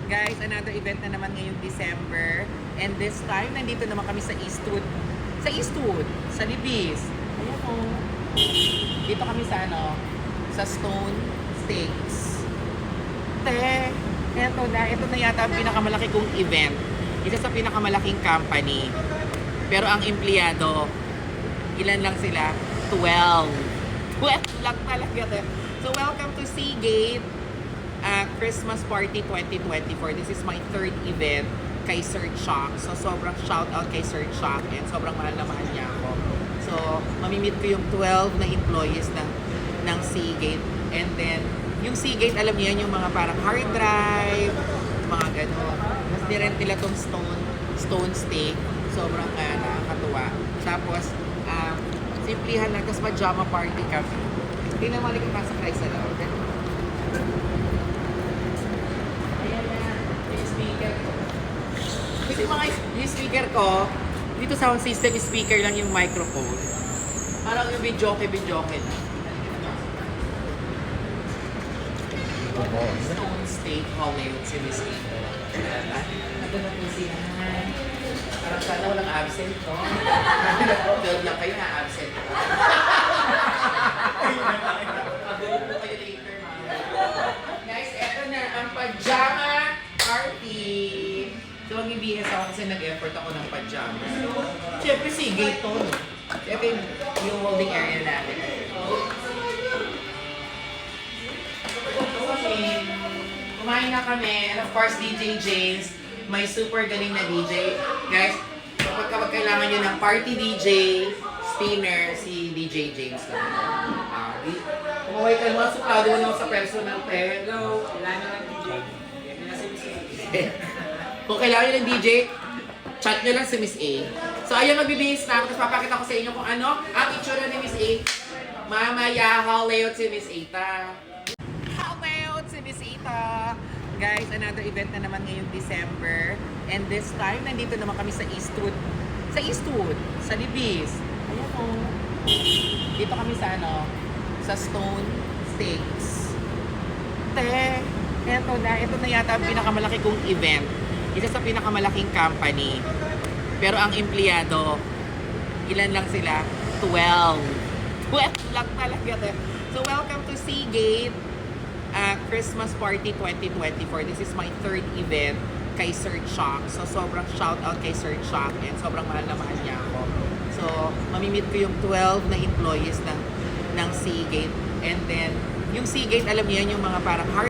Guys, another event na naman ngayong December. And this time, nandito naman kami sa Eastwood. Sa Libis. Ayan o. Dito kami sa sa Stone Steaks. Ito na yata ang pinakamalaki kong event. Isa sa pinakamalaking company. Pero ang empleyado, ilan lang sila? 12. 12 lang talaga. So welcome to Seagate Christmas Party 2024. This is my third event kay Sir Chuck. So sobrang shout out kay Sir Chuck and sobrang mahal na mahal niya ako. So mamimit ko yung 12 na employees ng Seagate. And then yung Seagate, alam niyo yan, yung mga parang hard drive, mga gano'n. Tapos nirent nila tong stone steak. Sobrang nakakatuwa. Tapos simplihan lang, tapos pajama party kami. Tingnan mo, likod sa Christ sa loob. Ayan na, yung speaker ko. Kasi yung speaker ko, dito sound system, speaker lang yung microphone. Parang yung video-ke na. Stone Steak Hollywood si Miss Ito. Ito na po siya. Parang sana walang absent ko. 12 lang kayo na-absent ko. Pagulog po kayo later, mga. Guys, eto na ang pajama party. So, mag-ibihis ako kasi nag-effort ako ng pajama. Siyempre, Seagate to. Ito yung holding area natin. Kumain na kami, and of course, DJ James, may super galing na DJ. Guys, kapag kailangan nyo ng party DJ, spinner, si DJ James lang. Kumaway ka naman, suplado mo naman sa personal pero kailangan ng DJ. Kung kailangan nyo ng DJ, chat nyo lang si Miss A. So, ayun, magbibihis na ako. Tapos papakita ko sa inyo kung ano ang itsura ni Miss A. Mamaya, halayout si Miss Ata. Si Miss Ita. Guys, another event na naman ngayong December. And this time, nandito naman kami sa Eastwood. Sa Libis. Ayan o. Dito kami sa sa Stone Steaks. Ito na yata ang pinakamalaki kong event. Isa sa pinakamalaking company. Pero ang empleyado, ilan lang sila? 12. 12 lang talaga. So welcome to Seagate Christmas Party 2024. This is my third event kay Sir Chuck. So sobrang shout out kay Sir Chuck and sobrang mahal na mahal niya ako. So mamimit ko yung 12 na employees ng Seagate. And then yung Seagate, alam niyo yan, yung mga parang hard